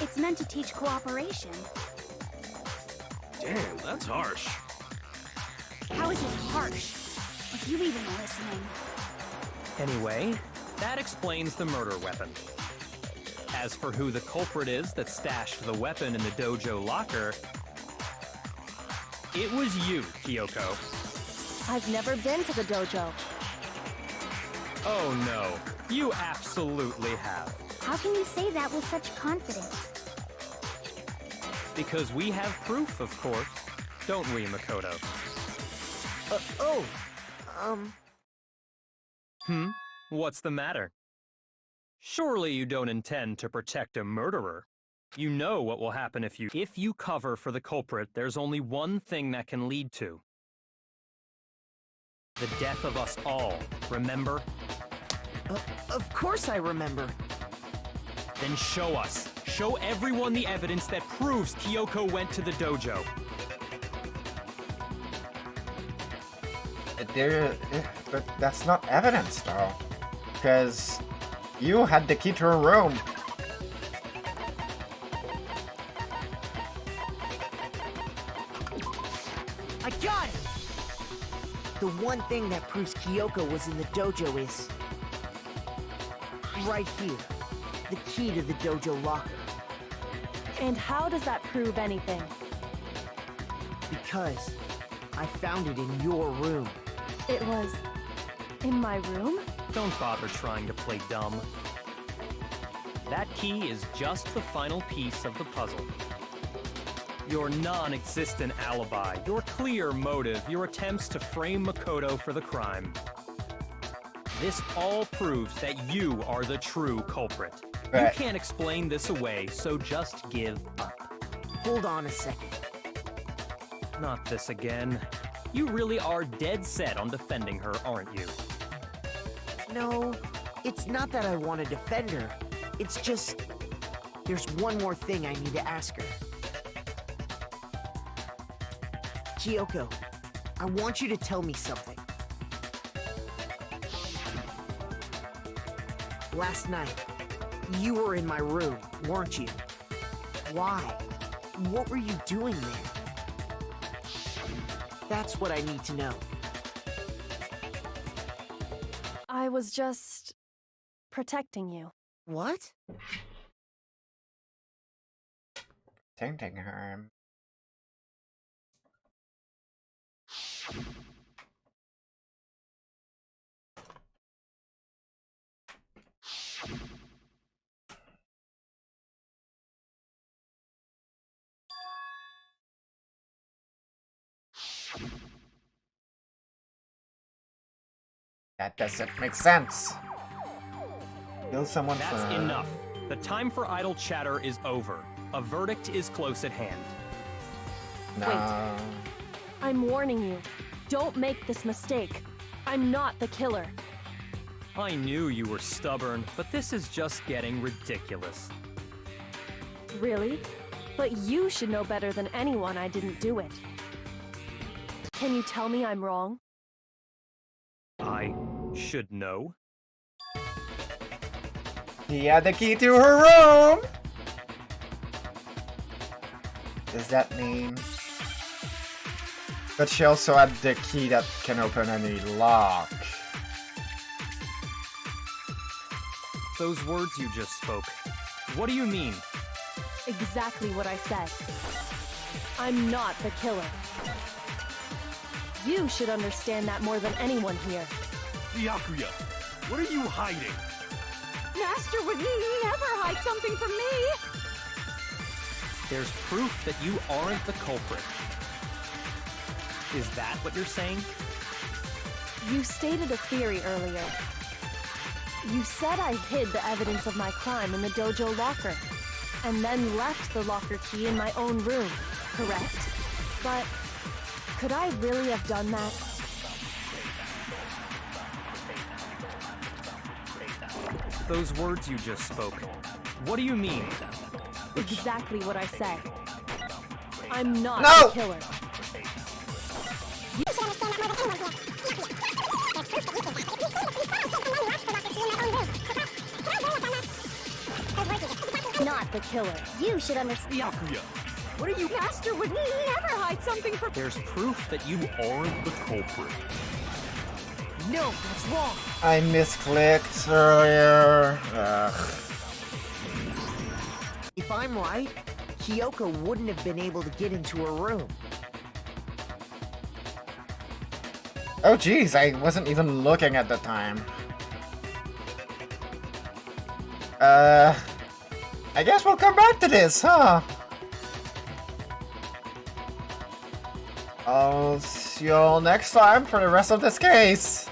It's meant to teach cooperation. Damn, that's harsh. How is it harsh? Are you even listening? Anyway, that explains the murder weapon. As for who the culprit is that stashed the weapon in the dojo locker, it was you, Kyoko. I've never been to the dojo. Oh no, you absolutely have. How can you say that with such confidence? Because we have proof, of course. Don't we, Makoto? What's the matter? Surely you don't intend to protect a murderer. You know what will happen if you cover for the culprit. There's only one thing that can lead to the death of us all, remember? Of course I remember. Then show us. Show everyone the evidence that proves Kyoko went to the dojo. But that's not evidence, though. Because you had the key to her room. I got it! The one thing that proves Kyoko was in the dojo is... right here. The key to the dojo locker. And how does that prove anything? Because I found it in your room. It was in my room? Don't bother trying to play dumb. That key is just the final piece of the puzzle. Your non-existent alibi, your clear motive, your attempts to frame Makoto for the crime. This all proves that you are the true culprit. Right. You can't explain this away, so just give up. Hold on a second. Not this again. You really are dead set on defending her, aren't you? No, it's not that I want to defend her. It's just... there's one more thing I need to ask her. Kyoko, I want you to tell me something. Last night, you were in my room, weren't you? Why? What were you doing there? That's what I need to know. I was just protecting you. What? Protecting her. That doesn't make sense. Kill someone That's for... enough. The time for idle chatter is over. A verdict is close at hand. No. I'm warning you. Don't make this mistake. I'm not the killer. I knew you were stubborn, but this is just getting ridiculous. Really? But you should know better than anyone I didn't do it. Can you tell me I'm wrong? I should know. He had the key to her room! Does that mean... But she also had the key that can open any lock. Those words you just spoke. What do you mean? Exactly what I said. I'm not the killer. You should understand that more than anyone here. Byakuya, what are you hiding? Master would never hide something from me! There's proof that you aren't the culprit. Is that what you're saying? You stated a theory earlier. You said I hid the evidence of my crime in the dojo locker, and then left the locker key in my own room, correct? But could I really have done that? Those words you just spoke. What do you mean? Exactly what I said. I'm not No! the killer. Not the killer. You should understand. Byakuya, What are you? Master would never hide something from... There's proof that you aren't the culprit. No, that's wrong. I misclicked earlier. Ugh. If I'm right, Kyoko wouldn't have been able to get into her room. Oh geez, I wasn't even looking at the time. I guess we'll come back to this, huh? I'll see you all next time for the rest of this case.